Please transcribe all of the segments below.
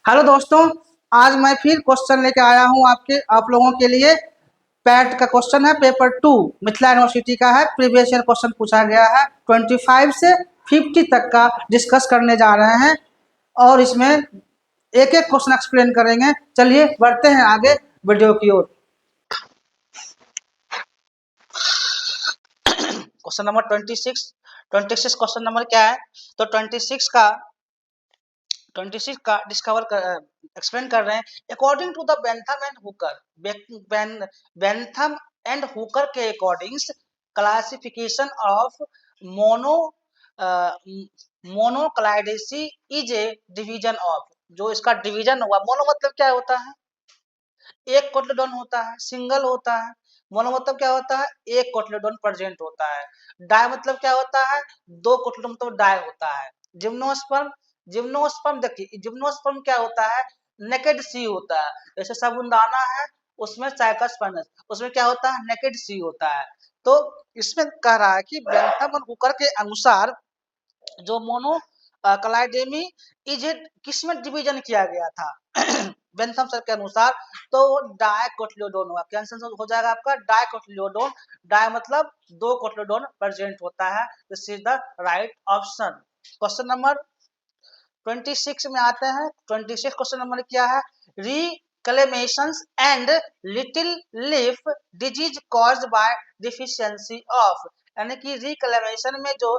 Hello दोस्तों, आज मैं फिर क्वेश्चन लेके आया हूँ आप लोगों के लिए। पैट का क्वेश्चन है, पेपर 2 मिथिला यूनिवर्सिटी का है। प्रीवियस ईयर क्वेश्चन पूछा गया है, 25 से 50 तक का डिस्कस करने जा रहे हैं और इसमें एक एक क्वेश्चन एक्सप्लेन करेंगे। चलिए बढ़ते हैं आगे वीडियो की ओर। क्वेश्चन नंबर 26 क्वेश्चन नंबर क्या है? तो 26 का डिस्कवर एक्सप्लेन कर रहे हैं। According to the Bentham and Hooker, Bentham and Hooker के अकॉर्डिंग क्लासिफिकेशन ऑफ मोनो मोनोक्लाइडेसी इज ए डिवीजन ऑफ। जो इसका डिवीजन हुआ, मोनो मतलब क्या होता है? एक कोटलेडोन होता है, सिंगल होता है। मोनो मतलब क्या होता है? एक कोटलेडोन प्रेजेंट होता है। डाई मतलब क्या होता है? दो कोटलेडोन मतलब डाई होता है। जिम्नोस्पर्म, जिम्नोस्पर्म देखिए, जिम्नोस्पर्म क्या होता है? नेकेड सी होता है। जैसे साबुनदाना है, उसमें साइकस पेनिस, उसमें क्या होता है? नेकेड सी होता है। तो इसमें कह रहा है कि बेंथम और हुकर के अनुसार जो मोनो क्लाइडेमी इज किसमें डिवीजन किया गया था? बेंथम सर के अनुसार तो वो डाइकोटिलेडोन हुआ। क्या आंसर हो जाएगा आपका? डाइकोटिलेडोन। डाई मतलब दो कोटिलेडोन प्रेजेंट होता है। This is the right option. Question number 26 में आते हैं। 26 क्वेश्चन नंबर क्या है? Reclamations and little leaf disease caused by deficiency of. यानी कि रिक्लेमेशन में जो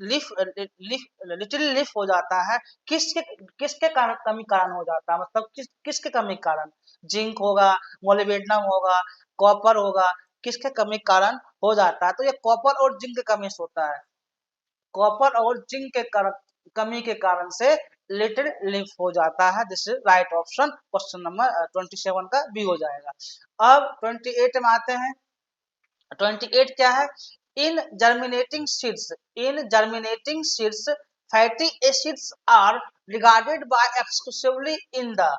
लीफ लीफ लिटिल लीफ हो जाता है, किसके किसके कारण कमी कारण हो जाता है? मतलब किसके कमी कारण? जिंक होगा, मोलिब्डेनम होगा, कॉपर होगा, किसके कमी कारण हो जाता है? तो ये कॉपर और जिंक के कमी से होता है। कॉपर और जिंक के कारण, कमी के कारण से लिटिल लीफ हो जाता है। This is right option. Question number 27 का बी हो जाएगा। अब 28 में आते हैं। 28 क्या है? In germinating seeds, in germinating seeds fatty acids are regarded by exclusively in the.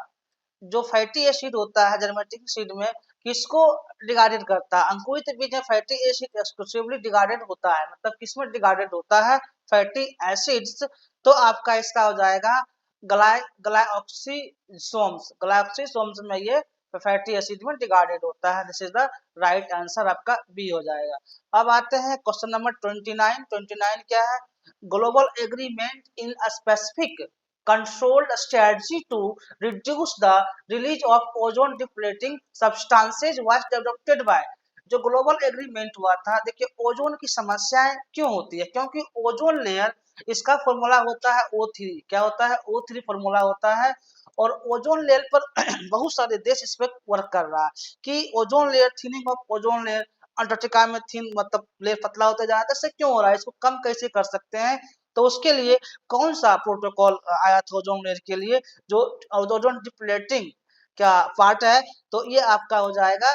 जो फैटी एसिड होता है जर्मेटिक सीड में, किसको रिगार्डेड करता है? अंकुरित बीज में फैटी एसिड एक्सक्लूसिवली रिगार्डेड होता है। मतलब किसमें रिगार्डेड होता है? Fatty acids. तो आपका इसका हो जाएगा ग्लाइऑक्सीसोम्स। ग्लाइऑक्सीसोम्स में ये फैटी एसिड में रिगार्डेड होता है। This is the right answer, आपका बी हो जाएगा। अब आते हैं क्वेश्चन नंबर 29। 29 क्या है? Global agreement in specific controlled strategy to reduce the release of ozone depleting substances was developed by। जो ग्लोबल एग्रीमेंट हुआ था, देखिए ओजोन की समस्याएं क्यों होती है? क्योंकि ओजोन लेयर, इसका फॉर्मूला होता है O3। क्या होता है? O3 फॉर्मूला होता है। और ओजोन लेयर पर बहुत सारे देश इस पर वर्क कर रहा है कि ozone layer, thinning of ozone layer, Antarctica में थिन मतलब लेयर पतला होता जा रहा है। इससे क्यों हो रहा है? इसको कम कैसे कर सकते हैं? तो उसके लिए कौन सा प्रोटोकॉल आया था ओजोन लेयर के लिए? जो ओजोन डिप्लेटिंग क्या पार्ट है, तो ये आपका हो जाएगा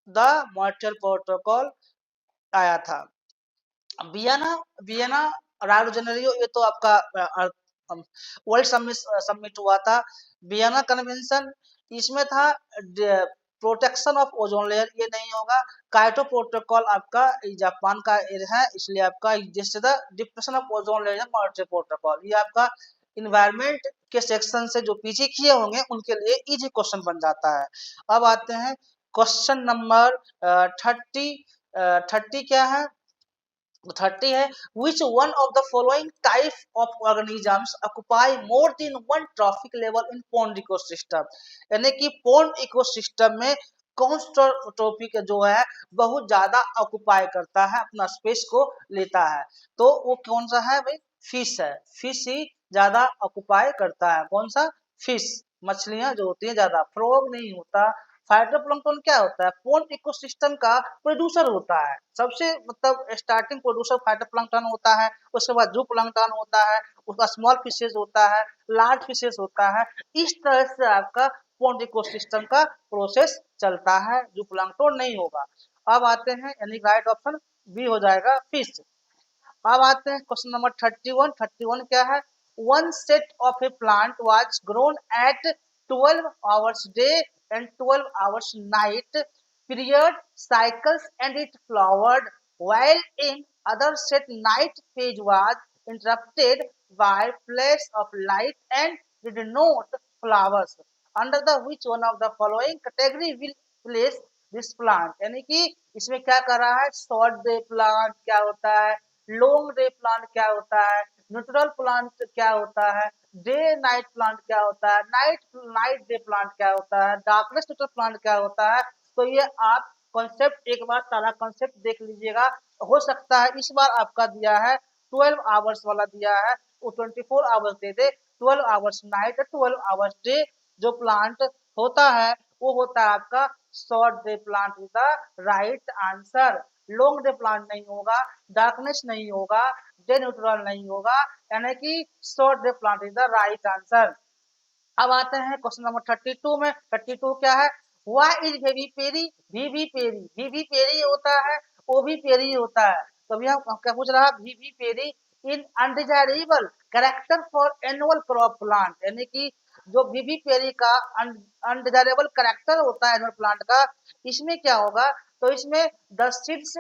द मॉन्ट्रियल प्रोटोकॉल आया था। वियना, वियना रायो जेनेरियो, ये तो आपका वर्ल्ड समिट हुआ था। वियना कन्वेंशन, इसमें था प्रोटेक्शन ऑफ ओजोन लेयर, ये नहीं होगा। काइटो प्रोटोकॉल आपका जापान का है, इसलिए आपका जिससे the depression of ozone layer monetary protocol, ये आपका इन्वायरमेंट के सेक्शन से जो पीछे किए होंगे उनके लिए इजी क्वेश्चन बन जाता है। अब आते हैं क्वेश्चन नंबर 30। 30 क्या है? 30 है, which one of the following type of organisms occupy more than one trophic level in pond ecosystem। यानी कि pond ecosystem में कौन सा ट्रॉफिक जो है बहुत ज्यादा ऑक्युपाई करता है, अपना स्पेस को लेता है? तो वो कौन सा है भाई? फिश है। फिश ही ज्यादा ऑक्युपाई करता है। कौन सा? फिश, मछलियां जो होती है ज्यादा। फ्रॉग नहीं होता। फाइटोप्लैंक्टन क्या होता है? पोन्ड इकोसिस्टम का प्रोड्यूसर होता है। सबसे मतलब स्टार्टिंग प्रोड्यूसर फाइटोप्लैंक्टन होता है, उसके बाद जूप्लैंक्टन होता है, उसका स्मॉल फिशेज होता है, लार्ज फिशेज होता है। इस तरह से आपका पोन्ड इकोसिस्टम का प्रोसेस चलता है, जूप्लैंक्टन नहीं होगा। अब आते हैं, यानी राइट ऑप्शन बी हो जाएगा, फिश। अब आते हैं क्वेश्चन नंबर 31। 31 क्या है? One set of A plant was grown at 12 hours day and 12 hours night period cycles and it flowered while in other set night phase was interrupted by flash of light and did not flowers. Under the which one of the following category will place this plant? यानी कि इसमें क्या कर रहा है, short day plant क्या होता है, लॉन्ग डे प्लांट क्या होता है, न्यूट्रल प्लांट क्या होता है, डे नाइट प्लांट क्या होता है, नाइट नाइट डे प्लांट क्या होता है, डार्कनेस न्यूट्रल प्लांट क्या होता है। तो ये आप कॉन्सेप्ट एक बार सारा कॉन्सेप्ट देख लीजिएगा। हो सकता है इस बार आपका दिया है 12 आवर्स वाला दिया है, वो 24 आवर्स दे दे, 12 आवर्स नाइट 12 आवर्स डे। जो प्लांट होता है वो होता है आपका short day plant is the right answer. Long day plant नहीं होगा, डार्कनेस नहीं होगा, डे न्यूट्रल नहीं होगा, यानी कि short day plant is the right answer. अब आते हैं क्वेश्चन नंबर 32 में। 32 क्या है, why is vivipary, vivipary, vivipary होता है, ओवी पेरी होता है। तो अभी हम क्या पूछ रहा है, vivipary in undesirable character for annual crop plant, यानी कि जो वीवी पेरी का अनडिजायरेबल कैरेक्टर होता है एनुअल प्लांट का, इसमें क्या होगा, तो इसमें the seeds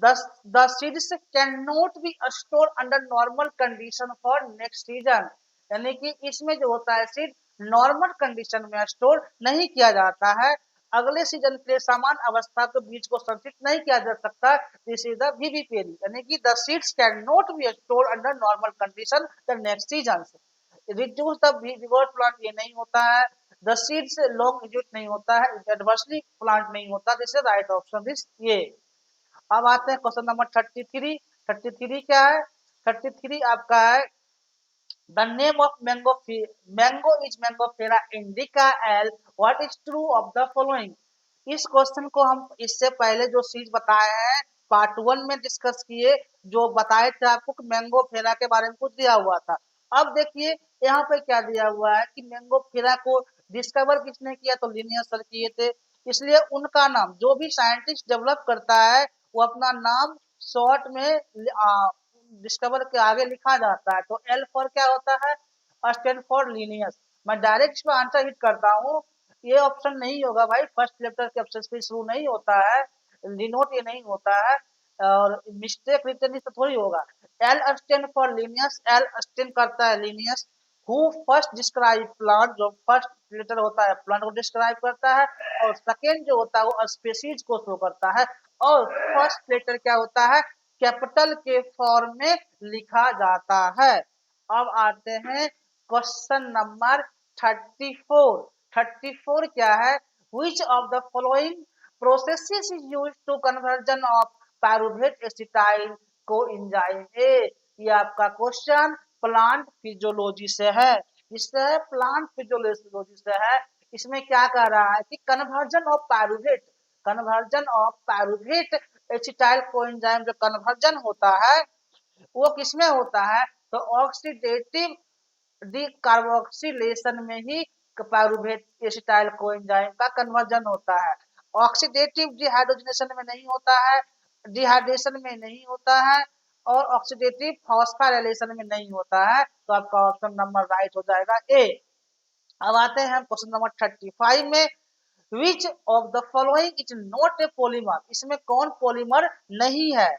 the seeds cannot be stored under normal condition for next season, यानी कि इसमें जो होता है सीड नॉर्मल कंडीशन में स्टोर नहीं किया जाता है, अगले सीजन के लिए समान अवस्था के बीज को संचित नहीं किया जा सकता। दिस इज द विविपेरी, यानी कि the seeds can not be stored under normal condition the next season. Reduce the weaver plant ये नहीं होता है, द सीड्स लॉन्ग रिड्यूस नहीं होता है, एडवर्सली प्लांट नहीं होता। This is right option is ये। अब आते हैं क्वेश्चन नंबर 33। 33 क्या है, 33 आपका है the name of mango is Mangofera indica L. What is true of the following? इस क्वेश्चन को हम इससे पहले जो चीज बताए हैं पार्ट 1 में डिस्कस किए, जो बताए थे आपको कि मैंगो फेरा के बारे में कुछ दिया हुआ था। अब देखिए यहाँ पे क्या दिया हुआ है कि मैंगो फेरा को डिस्कवर किसने किया, तो लिनियस सर किए थे। इसलिए उनका नाम जो भी साइंटिस्ट डेवलप करता है वो अपना नाम शॉर्ट में डिस्कवर के आगे लिखा जाता है। तो एल फॉर क्या होता है, स्टैंड फॉर लीनियस। मैं डायरेक्ट इसमें आंसर हिट करता हूँ, ये ऑप्शन नहीं होगा भाई, फर्स्ट लेटर के ऑप्शन से शुरू नहीं होता है, डिनोट ये नहीं होता है, और मिस्टेक रिटर्न तो थोड़ी होगा। L stand for Linnaeus, L stand करता है Linnaeus. Who first describe plant, जो फर्स्ट लेटर होता है प्लांट को डिस्क्राइब करता है, और सेकेंड जो होता है वो स्पीशीज को शो करता है, और फर्स्ट लेटर क्या होता है, कैपिटल के फॉर्म में लिखा जाता है। अब आते हैं क्वेश्चन नंबर 34। 34 क्या है, which of the following processes is used to conversion of pyruvate acetyl coenzyme A? ये आपका क्वेश्चन प्लांट फिजियोलॉजी से है, इससे प्लांट फिजियोलॉजी से है। इसमें क्या कह रहा है कि conversion of pyruvate, conversion of pyruvate acetyl coenzyme जो कन्वर्जन होता है वो किसमें होता है, तो ऑक्सीडेटिव डिकार्बोक्सिलेशन में ही पायरुवेट एसिटाइल कोएंजाइम का कन्वर्जन होता है। ऑक्सीडेटिव डिहाइड्रोजनेशन में नहीं होता है, डिहाइड्रेशन में नहीं होता है, और ऑक्सीडेटिव फॉस्फोराइलेशन में नहीं होता है। तो आपका ऑप्शन नंबर राइट हो जाएगा ए। अब आते हैं क्वेश्चन नंबर 35 में। Which of the following is not a polymer, इसमें कौन पॉलीमर नहीं है,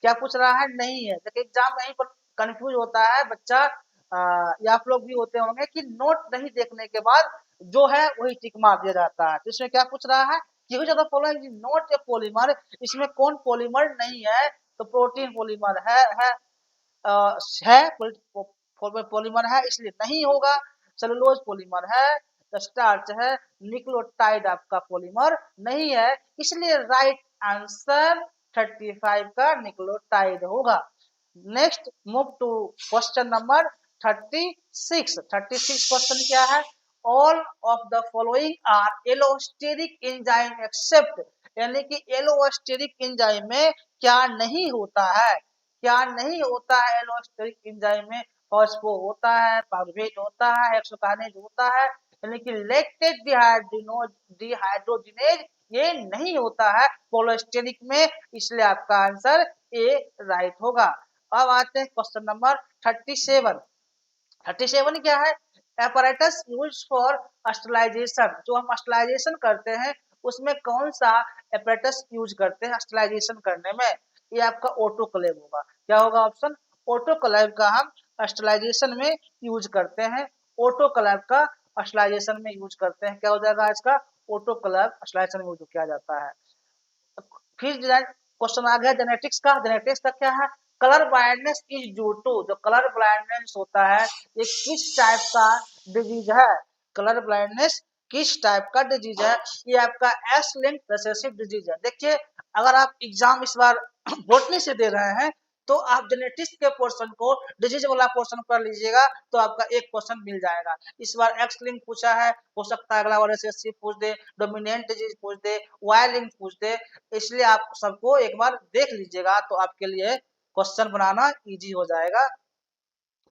क्या पूछ रहा है, नहीं है। देखिए एग्जाम में यहीं पर कंफ्यूज होता है बच्चा, या आप लोग भी होते होंगे कि नोट नहीं देखने के बाद जो है वही टिक मार दिया जाता है। तो इसमें क्या पूछ रहा है कि which of the following is not a polymer, इसमें कौन पॉलीमर नहीं है, तो प्रोटीन पॉलीमर है पॉलीमर है इसलिए नहीं होगा, सेलुलोज पॉलीमर है, स्टार्च है, निक्लोटाइड आपका पॉलीमर नहीं है, इसलिए राइट आंसर 35 का निक्लोटाइड होगा। Next move to question number 36। 36 क्वेश्चन क्या है, all of the following are allosteric enzyme except, यानी कि एलोस्टेरिक एंजाइम में क्या नहीं होता है, क्या नहीं होता है एलोस्टेरिक एंजाइम में, फॉस्फो होता है, पायरुवेट होता है, हेक्सोकाइनेज होता है, यानी कि लैक्टेट डिहाइड्रोजिनेज ये नहीं होता है पोलोस्टेरिक में, इसलिए आपका आंसर ए राइट होगा। अब आते हैं क्वेश्चन नंबर 37। 37 क्या है, apparatus यूज फॉर स्टरलाइजेशन, जो हम स्टरलाइजेशन करते हैं उसमें कौन सा apparatus यूज करते हैं स्टरलाइजेशन करने में, ये आपका ऑटोक्लेव होगा। क्या होगा ऑप्शन, ऑटोक्लेव का हम स्टरलाइजेशन में यूज करते हैं, ऑटोक्लेव का अस्टलाइजेशन में यूज करते हैं। क्या हो जाएगा इसका? ऑटो कलर अस्टलाइजेशन में यूज किया जाता है। फिर क्वेश्चन आ गया जेनेटिक्स का। जेनेटिक्स का क्या है? Colour blindness is due to, जो कलर ब्लाइंडनेस होता है ये किस टाइप का डिजीज है? कलर ब्लाइंडनेस किस टाइप का डिजीज है? ये आपका एस लिंक रिसेसिव डिजीज है। देखिए अगर आप एग्जाम इस बार बोटनी से दे रहे हैं तो आप जेनेटिक्स के पोर्शन को डिजीज वाला पोर्शन कर लीजिएगा तो आपका एक क्वेश्चन मिल जाएगा। इस बार एक्स लिंक पूछा है, हो सकता है अगला बार एसएससी पूछ दे, डोमिनेंट डिजीज पूछ दे, वाई लिंक पूछ दे, इसलिए आप सबको एक बार देख लीजिएगा तो आपके लिए क्वेश्चन बनाना इजी हो जाएगा।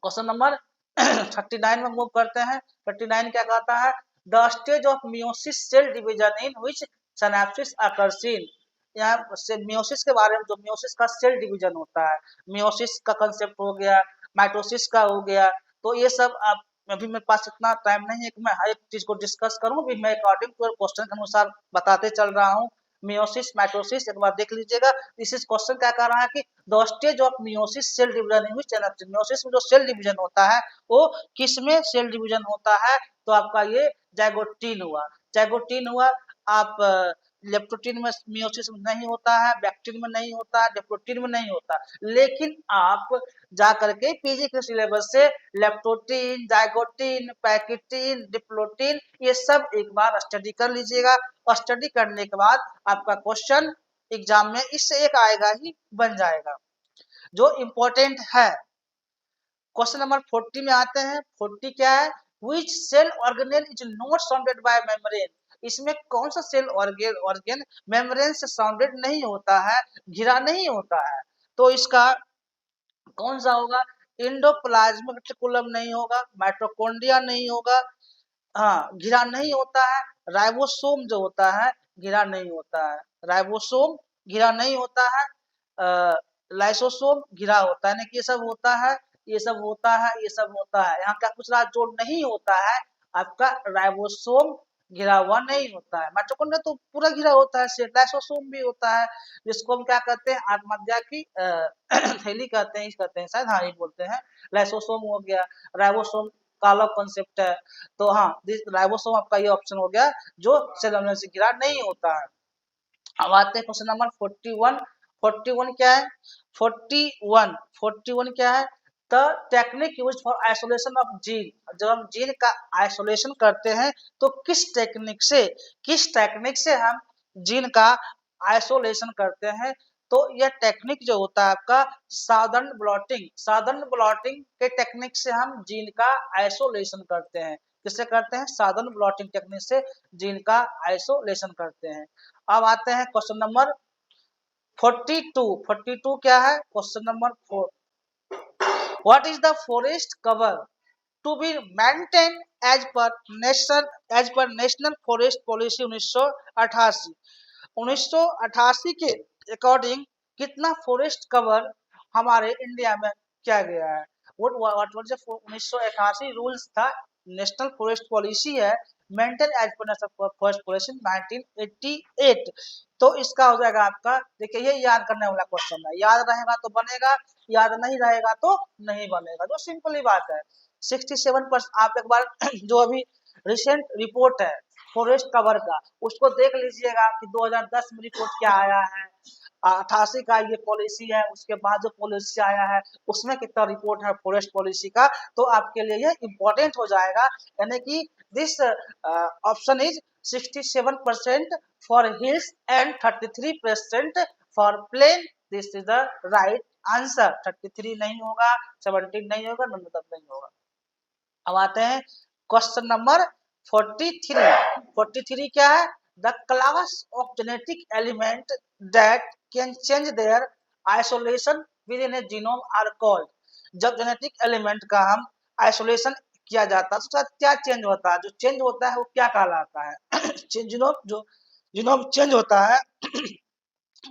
क्वेश्चन नंबर 39 में मूव करते हैं। 39 क्या कहता है? The stage of meiosis cell division in which synapsis occurs in. यहाँ से मियोसिस के बारे में, जो मियोसिस का सेल डिवीजन होता है, मियोसिस का कंसेप्ट हो गया, माइटोसिस का हो गया, तो ये सब आप, अभी मेरे पास इतना टाइम नहीं है कि मैं हर एक चीज को डिस्कस करूं, भी मैं अकॉर्डिंग टू क्वेश्चन के अनुसार बताते चल रहा हूँ। मियोसिस माइटोसिस एक बार देख लीजिएगा। दिस इज क्वेश्चन क्या कह रहा है कि the stage of meiosis cell division in which synapsis, meiosis में जो सेल डिवीजन होता है वो किसमें सेल डिवीजन होता है? तो आपका ये जाइगोटीन हुआ। जाइगोटीन हुआ। आप लेप्टोटीन में मियोसिस में नहीं होता है, बैक्टीन में नहीं होता है, डिप्लोटीन में नहीं होता, लेकिन आप जा करके पीजी के सिलेबस से लेप्टोटीन, जाइगोटीन, पैकिटीन, डिप्लोटीन ये सब एक बार स्टडी कर लीजिएगा। स्टडी करने के बाद आपका क्वेश्चन एग्जाम में इससे एक आएगा ही बन जाएगा। जो इम्पोर्टेंट है क्वेश्चन नंबर 40 में आते हैं। 40 क्या है? Which cell organelle is not surrounded by membrane? इसमें कौन सा सेल ऑर्गेन मेम्ब्रेन से सराउंडेड नहीं होता है, घिरा नहीं होता है? तो इसका कौन सा होगा? इंडोप्लाज्मिक रेटिकुलम नहीं होगा, माइटोकॉन्ड्रिया नहीं होगा, हाँ घिरा नहीं होता है। राइबोसोम जो होता है घिरा नहीं होता है, राइबोसोम घिरा नहीं होता है, लाइसोसोम घिरा होता है, यानी कि ये सब होता है, ये सब होता है, ये सब होता है। यहाँ क्या पूछ रहा है? जो नहीं होता है आपका राइबोसोम घिरा हुआ नहीं होता है। माइटोकॉन्ड्रिया तो पूरा घिरा होता है, लाइसोसोम भी होता है, जिसको हम क्या कहते हैं? आत्महत्या की थैली कहते हैं, कहते हैं शायद, हाँ ये बोलते हैं। लाइसोसोम हो गया, राइबोसोम का अलग कॉन्सेप्ट है। तो हाँ राइबोसोम आपका ये ऑप्शन हो गया जो सेल मेम्ब्रेन से घिरा नहीं होता है। अब आते हैं क्वेश्चन नंबर 41। 41 क्या है? 41 क्या है? The technique use for isolation of gene. जब हम जीन का आइसोलेशन करते हैं तो किस टेक्निक से हम जीन का आइसोलेशन करते हैं? तो यह टेक्निक जो होता है आपका सादर्न ब्लॉटिंग के टेक्निक से हम जीन का आइसोलेशन करते हैं। किससे करते हैं? सादर्न ब्लॉटिंग टेक्निक से जीन का आइसोलेशन करते हैं। अब आते हैं क्वेश्चन नंबर 42। 42 क्या है? Question number 4। What is the forest cover to be maintain as per national forest policy 1988? 1988 के अकॉर्डिंग कितना फॉरेस्ट कवर हमारे इंडिया में किया गया है? व्हाट वाज द 1988 रूल्स था, नेशनल फॉरेस्ट पॉलिसी है, maintain as per national forest policy 1988। तो इसका हो जाएगा आपका, देखिए ये याद करने वाला क्वेश्चन है, याद रहेगा तो बनेगा, याद नहीं रहेगा तो नहीं बनेगा, जो सिंपल ही बात है। 67% आप एक बार जो अभी रिसेंट रिपोर्ट है फॉरेस्ट कवर का उसको देख लीजिएगा कि 2010 में रिपोर्ट क्या आया है, 88 का ये पॉलिसी है, उसके बाद जो पॉलिसी आया है उसमें कितना रिपोर्ट है फॉरेस्ट पॉलिसी का, तो आपके लिए ये इम्पोर्टेंट हो जाएगा। यानी कि this option is 67% for hills and 33% for plain. This is the right answer. 33 नहीं होगा, 17 नहीं होगा, नंबर तक नहीं होगा। अब आते हैं क्वेश्चन नंबर 43। 43 क्या है? The class of genetic element that can change their isolation within a genome are called. जब जेनेटिक एलिमेंट का हम आइसोलेशन किया जाता है तो क्या चेंज होता है? जो चेंज होता है वो क्या कहलाता है? जीनोम, जो जीनोम चेंज होता है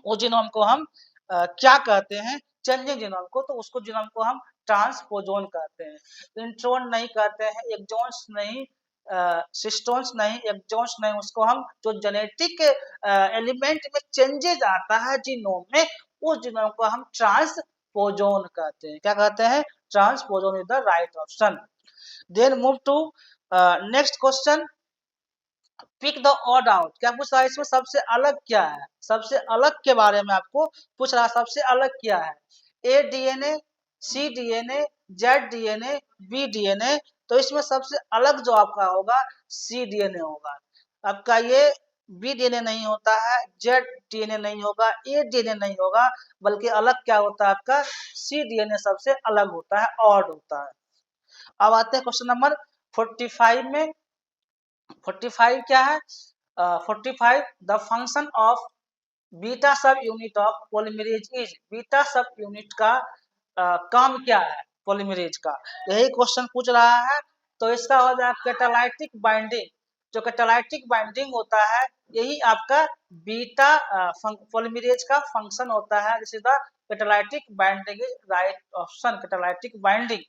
वो जीनोम को हम क्या कहते हैं? चेंजिंग जीनोम को, तो उसको जीनोम को हम ट्रांसपोजोन कहते हैं। इंट्रोन नहीं कहते हैं, एक्सोन्स नहीं, सिस्टोन्स नहीं, एक्सोन्स नहीं, उसको हम जो जेनेटिक एलिमेंट में चेंजेज आता है जीनोम में, उस जीनोम को हम ट्रांसपोजोन कहते हैं। क्या कहते हैं? Transposon is the right option. Then move to next question, pick the odd out. क्या पूछ रहा है इसमें सबसे अलग क्या है, सबसे अलग के बारे में आपको पूछ रहा है, सबसे अलग क्या है, A DNA, C DNA, Z DNA, B DNA. तो इसमें सबसे अलग जो आपका होगा सी डीएनए होगा आपका, ये बी डीएनए नहीं होता है, जेड डीएनए नहीं होगा, ए डीएनए नहीं होगा, बल्कि अलग क्या होता है आपका सी डीएनए सबसे अलग होता है, ऑड होता है। अब आते हैं क्वेश्चन नंबर 45 में। 45 क्या है, 45 द फंक्शन ऑफ बीटा सब unit of polymerase is. Beta सब यूनिट का काम क्या है पॉलीमरेज का, यही क्वेश्चन पूछ रहा है। तो इसका हो जाएगा कैटालाइटिक बाइंडिंग। जो कैटालाइटिक बाइंडिंग होता है यही आपका बीटा पॉलीमरेज का फंक्शन होता है। This is the catalytic binding is right option, catalytic binding.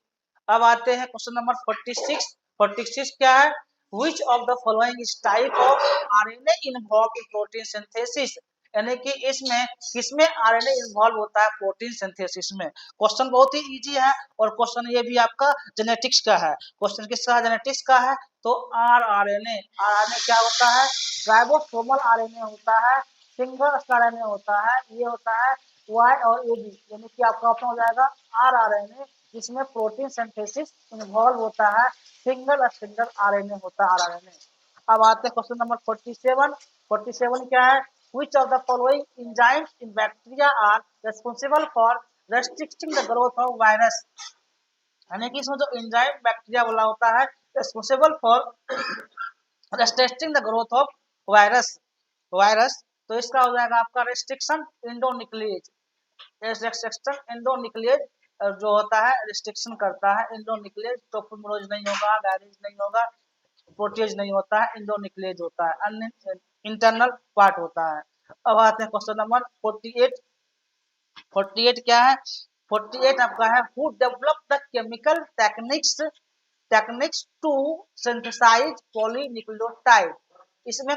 अब आते हैं क्वेश्चन नंबर 46। 46 क्या है, which of the following is type of RNA involved in protein synthesis। यानी कि इसमें किसमें आरएनए इन्वॉल्व होता है प्रोटीन सिंथेसिस में। क्वेश्चन बहुत ही इजी है और क्वेश्चन ये भी आपका जेनेटिक्स का है। क्वेश्चन किसका जेनेटिक्स का है, तो आरएनए। आरएनए क्या होता है, राइबोसोमल आरएनए होता है, सिंगल आरएनए होता है, ये होता है वाई और ए बी। यानी कि आपका ऑप्शन हो जाएगा आरएनए, जिसमें प्रोटीन सिंथेसिस इन्वॉल्व होता है, सिंगल आरएनए होता है आरएनए। अब आते हैं क्वेश्चन नंबर 47। 47 क्या है, which of the following enzymes in bacteria are responsible for restricting the growth of virus। यानी कि इसमें जो एंजाइम बैक्टीरिया वाला होता है responsible for restricting the growth of virus. तो इसका हो जाएगा आपका रेस्ट्रिक्शन एंडोन्यूक्लिएज। रेस्ट्रिक्शन एंडोन्यूक्लिएज जो होता है रिस्ट्रिक्शन करता है एंडोन्यूक्लिएज। टोपोमरोज नहीं होगा, गायरेज नहीं होगा, प्रोटीज नहीं होता है, एंडोन्यूक्लिएज होता है, इंटरनल पार्ट होता है। अब आते हैं क्वेश्चन नंबर 48। 48 क्या है, 48 आपका है who develop the chemical techniques to synthesize polynucleotide. इसमें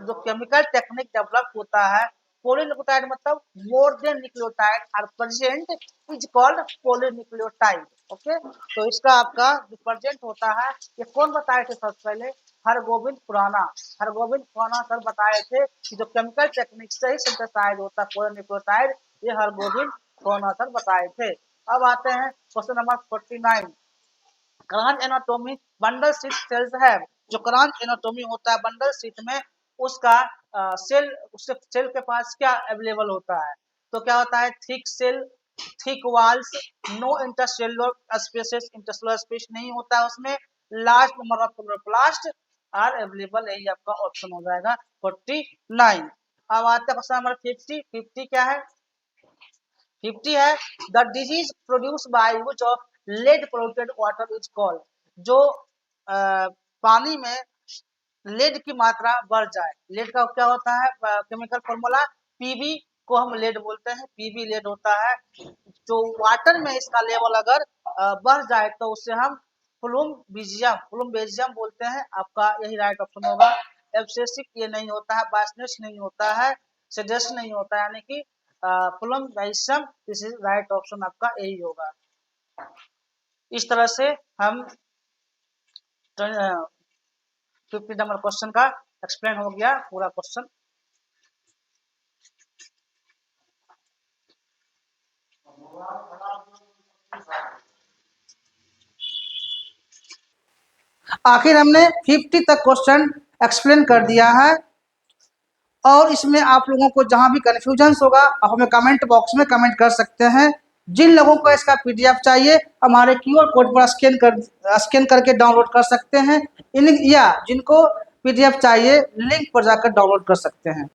जो केमिकल टेक्निक डेवलप होता है, पॉलीन्यूक्लियोटाइड मतलब more than nucleotide are present is called polynucleotide. Okay, तो इसका आपका जो प्रेजेंट होता है, ये कौन बताए थे सबसे पहले, हरगोविंद खुराना। हरगोविंद खुराना सर बताए थे कि जो केमिकल टेक्निक से ही सिंथेसाइज होता है पॉलीन्यूक्लियोटाइड, ये हरगोविंद खुराना सर बताए थे। अब आते हैं question number 49। Crunch anatomy bundle sheath cells है। जो क्रांच एनाटोमी होता है बंडल शीट में, उसका उसके सेल के पास क्या अवेलेबल होता है, तो क्या होता है thick cell, thick walls, no intercellular spaces, intercellular space नहीं होता है उसमें, large number of chloroplast are available. यही आपका ऑप्शन हो जाएगा 49। अब आते हैं क्वेश्चन नंबर 50। 50 क्या है, 50 है the disease produce by use of lead polluted water is called. जो पानी में लेड की मात्रा बढ़ जाए, लेड का क्या होता है केमिकल फॉर्मूला, पीबी को हम लेड बोलते हैं, पीबी लेड होता है। जो वाटर में इसका लेवल अगर बढ़ जाए तो उससे हम फ्लूमबेजियम बोलते हैं। आपका यही राइट ऑप्शन होगा। एब्सेसिक ये नहीं होता है, बायसनेस नहीं होता है, सेडेस नहीं होता है, यानी कि फ्लूमबेजियम, दिस इज राइट ऑप्शन आपका यही होगा। इस तरह से हम 50 नंबर क्वेश्चन का एक्सप्लेन हो गया पूरा क्वेश्चन। आखिर हमने 50 तक क्वेश्चन एक्सप्लेन कर दिया है, और इसमें आप लोगों को जहां भी कंफ्यूजन होगा आप हमें कमेंट बॉक्स में कमेंट कर सकते हैं। जिन लोगों को इसका पीडीएफ चाहिए हमारे क्यूआर कोड पर स्कैन करके डाउनलोड कर सकते हैं, या जिनको पीडीएफ चाहिए लिंक पर जाकर डाउनलोड कर सकते हैं।